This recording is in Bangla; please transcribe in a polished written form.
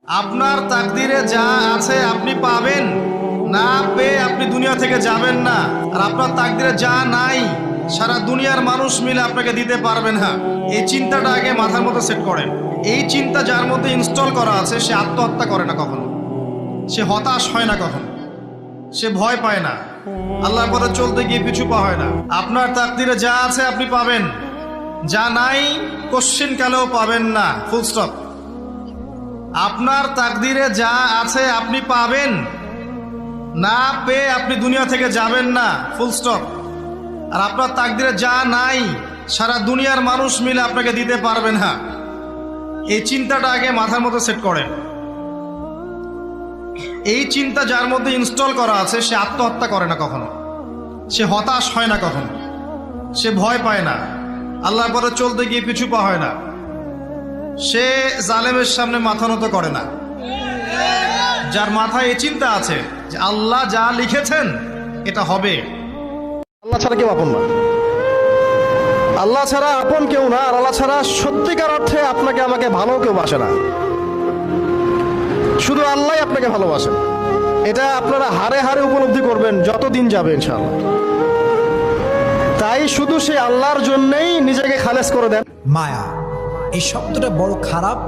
আপনার তাকদিরে যা আছে আপনি পাবেন, না পেয়ে আপনি দুনিয়া থেকে যাবেন না। আর আপনার তাকদিরে যা নাই সারা দুনিয়ার মানুষ মিলে আপনাকে দিতে পারবে না। এই চিন্তাটা আগে মাথার মধ্যে সেট করেন। এই চিন্তা যার মধ্যে ইনস্টল করা আছে সে আত্মহত্যা করে না কখনো, সে হতাশ হয় না কখনো, সে ভয় পায় না, আল্লাহর পথে চলতে গিয়ে পিছু পা হয় না। আপনার তাকদিরে যা আছে আপনি পাবেন, যা নাই কোশ্চিন কালেও পাবেন না, ফুল স্টপ। আপনার তাকদিরে যা আছে আপনি পাবেন, না পেয়ে আপনি দুনিয়া থেকে যাবেন না, ফুল স্টপ। আর আপনার তাকদিরে যা নাই সারা দুনিয়ার মানুষ মিলে আপনাকে দিতে পারবে না। এই চিন্তাটা আগে মাথার মধ্যে সেট করেন। এই চিন্তা যার মধ্যে ইনস্টল করা আছে সে আত্মহত্যা করে না কখনো, সে হতাশ হয় না কখনো, সে ভয় পায় না, আল্লাহর পথে চলতে গিয়ে পিছু পা হয় না, সে জালেমের সামনে মাথা নত করে না। যার মাথায় এই চিন্তা আছে যে আল্লাহ যা লিখেছেন এটা হবে। আল্লাহ ছাড়া কেউ আপন না, আল্লাহ ছাড়া আপন কেউ না, আর আল্লাহ ছাড়া সত্যিকার অর্থে আপনাকে আমাকে ভালো কেউ বাসে না। শুধু আল্লাহ আপনাকে ভালোবাসেন। এটা আপনারা হারে হারে উপলব্ধি করবেন যত দিন যাবে ইনশাআল্লাহ। তাই শুধু সেই আল্লাহর জন্যই নিজেকে খালেস করে দেন। মায়া এই শব্দটা বড় খারাপ।